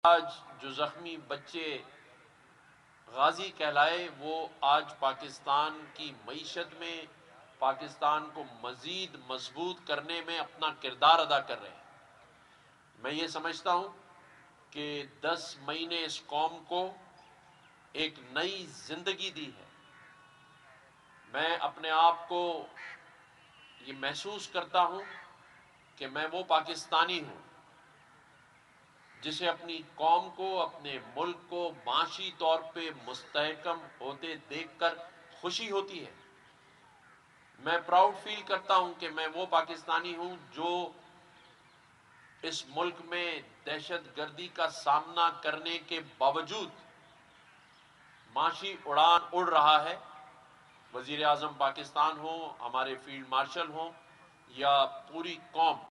آج جو زخمی بچے غازی کہلائے وہ آج پاکستان کی معیشت میں پاکستان کو مزید مضبوط کرنے میں اپنا کردار ادا کر رہے ہیں۔ میں یہ سمجھتا ہوں کہ 10 مئی نے اس قوم کو ایک نئی زندگی دی ہے۔ میں اپنے آپ کو یہ محسوس کرتا ہوں کہ میں وہ پاکستانی ہوں جسے اپنی قوم کو، اپنے ملک کو معاشی طور پہ مستحکم ہوتے دیکھ کر خوشی ہوتی ہے۔ میں پراؤڈ فیل کرتا ہوں کہ میں وہ پاکستانی ہوں جو اس ملک میں دہشت گردی کا سامنا کرنے کے باوجود معاشی اڑان اڑ رہا ہے۔ وزیر اعظم پاکستان ہوں، ہمارے فیلڈ مارشل ہوں یا پوری قوم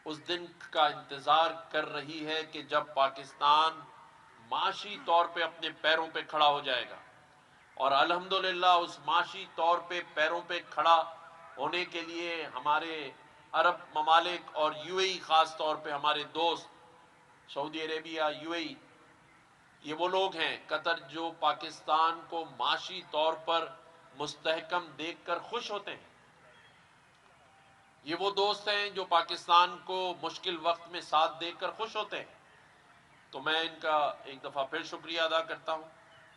اس دن کا انتظار کر رہی ہے کہ جب پاکستان معاشی طور پہ اپنے پیروں پہ کھڑا ہو جائے گا، اور الحمدللہ اس معاشی طور پہ پیروں پہ کھڑا ہونے کے لیے ہمارے عرب ممالک اور یو اے ای، خاص طور پہ ہمارے دوست سعودی عربیہ، یو اے ای، یہ وہ لوگ ہیں قطر جو پاکستان کو معاشی طور پر مستحکم دیکھ کر خوش ہوتے ہیں۔ یہ وہ دوست ہیں جو پاکستان کو مشکل وقت میں ساتھ دے کر خوش ہوتے ہیں۔ تو میں ان کا ایک دفعہ پھر شکریہ ادا کرتا ہوں،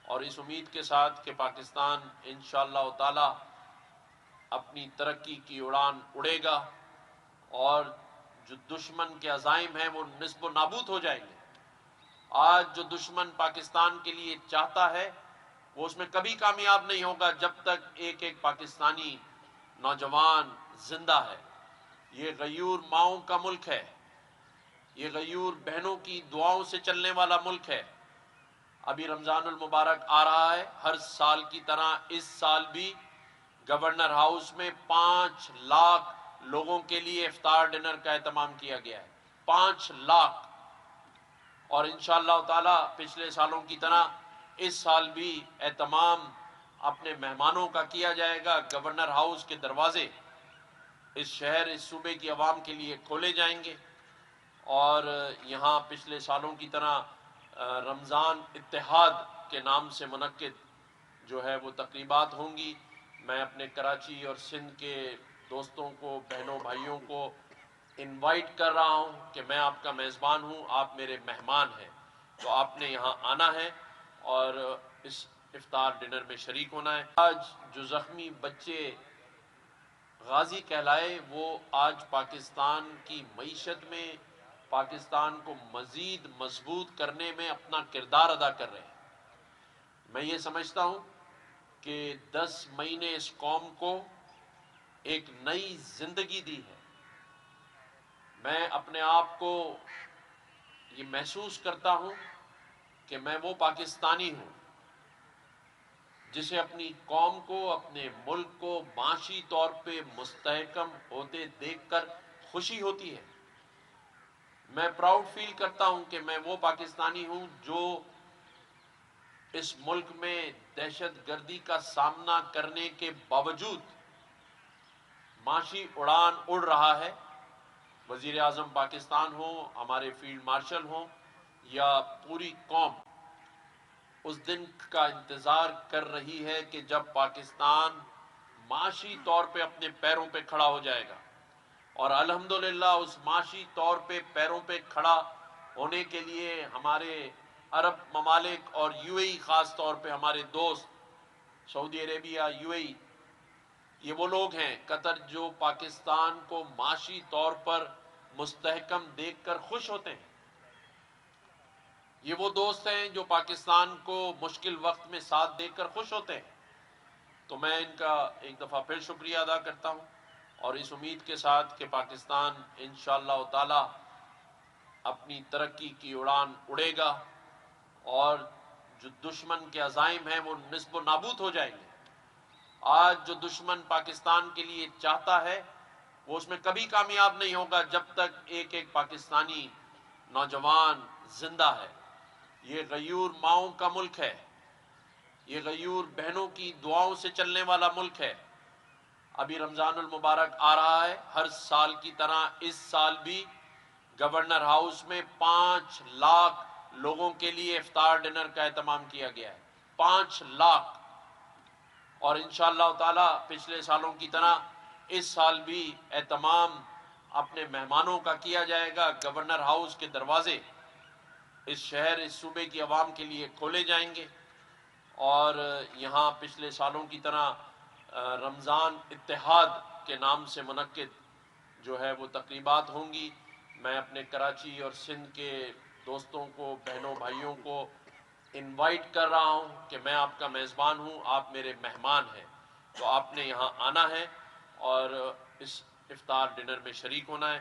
اور اس امید کے ساتھ کہ پاکستان انشاءاللہ تعالی اپنی ترقی کی اڑان اڑے گا، اور جو دشمن کے عزائم ہیں وہ نصب و نابود ہو جائیں گے۔ آج جو دشمن پاکستان کے لیے چاہتا ہے وہ اس میں کبھی کامیاب نہیں ہوگا جب تک ایک ایک پاکستانی نوجوان زندہ ہے۔ یہ غیور ماؤں کا ملک ہے، یہ غیور بہنوں کی دعاؤں سے چلنے والا ملک ہے۔ ابھی رمضان المبارک آ رہا ہے، ہر سال کی طرح اس سال بھی گورنر ہاؤس میں 5 لاکھ لوگوں کے لیے افطار ڈنر کا اہتمام کیا گیا ہے۔ 5 لاکھ، اور انشاءاللہ تعالی پچھلے سالوں کی طرح اس سال بھی اہتمام اپنے مہمانوں کا کیا جائے گا۔ گورنر ہاؤس کے دروازے اس شہر، اس صوبے کی عوام کے لیے کھولے جائیں گے، اور یہاں پچھلے سالوں کی طرح رمضان اتحاد کے نام سے منعقد جو ہے وہ تقریبات ہوں گی۔ میں اپنے کراچی اور سندھ کے دوستوں کو، بہنوں بھائیوں کو انوائٹ کر رہا ہوں کہ میں آپ کا میزبان ہوں، آپ میرے مہمان ہیں، تو آپ نے یہاں آنا ہے اور اس افطار ڈنر میں شریک ہونا ہے۔ آج جو زخمی بچے غازی کہلائے وہ آج پاکستان کی معیشت میں پاکستان کو مزید مضبوط کرنے میں اپنا کردار ادا کر رہے ہیں۔ میں یہ سمجھتا ہوں کہ 10 مئی نے اس قوم کو ایک نئی زندگی دی ہے۔ میں اپنے آپ کو یہ محسوس کرتا ہوں کہ میں وہ پاکستانی ہوں جسے اپنی قوم کو، اپنے ملک کو معاشی طور پہ مستحکم ہوتے دیکھ کر خوشی ہوتی ہے۔ میں پراؤڈ فیل کرتا ہوں کہ میں وہ پاکستانی ہوں جو اس ملک میں دہشت گردی کا سامنا کرنے کے باوجود معاشی اڑان اڑ رہا ہے۔ وزیر اعظم پاکستان ہوں، ہمارے فیلڈ مارشل ہوں یا پوری قوم اس دن کا انتظار کر رہی ہے کہ جب پاکستان معاشی طور پہ اپنے پیروں پہ کھڑا ہو جائے گا، اور الحمدللہ اس معاشی طور پہ پیروں پہ کھڑا ہونے کے لیے ہمارے عرب ممالک اور یو اے ای، خاص طور پہ ہمارے دوست سعودی عربیہ، یو اے ای، یہ وہ لوگ ہیں قطر جو پاکستان کو معاشی طور پر مستحکم دیکھ کر خوش ہوتے ہیں۔ یہ وہ دوست ہیں جو پاکستان کو مشکل وقت میں ساتھ دے کر خوش ہوتے ہیں۔ تو میں ان کا ایک دفعہ پھر شکریہ ادا کرتا ہوں، اور اس امید کے ساتھ کہ پاکستان انشاءاللہ تعالی اپنی ترقی کی اڑان اڑے گا، اور جو دشمن کے عزائم ہیں وہ نصب و نابود ہو جائیں گے۔ آج جو دشمن پاکستان کے لیے چاہتا ہے وہ اس میں کبھی کامیاب نہیں ہوگا جب تک ایک ایک پاکستانی نوجوان زندہ ہے۔ یہ غیور ماؤں کا ملک ہے، یہ غیور بہنوں کی دعاؤں سے چلنے والا ملک ہے۔ ابھی رمضان المبارک آ رہا ہے، ہر سال کی طرح اس سال بھی گورنر ہاؤس میں 5 لاکھ لوگوں کے لیے افطار ڈنر کا اہتمام کیا گیا ہے. 5 لاکھ. اور انشاءاللہ تعالی پچھلے سالوں کی طرح اس سال بھی اہتمام اپنے مہمانوں کا کیا جائے گا. گورنر ہاؤس کے دروازے اس شہر، اس صوبے کی عوام کے لیے کھولے جائیں گے، اور یہاں پچھلے سالوں کی طرح رمضان اتحاد کے نام سے منعقد جو ہے وہ تقریبات ہوں گی. میں اپنے کراچی اور سندھ کے دوستوں کو، بہنوں بھائیوں کو انوائٹ کر رہا ہوں کہ میں آپ کا میزبان ہوں، آپ میرے مہمان ہیں، تو آپ نے یہاں آنا ہے اور اس افطار ڈنر میں شریک ہونا ہے.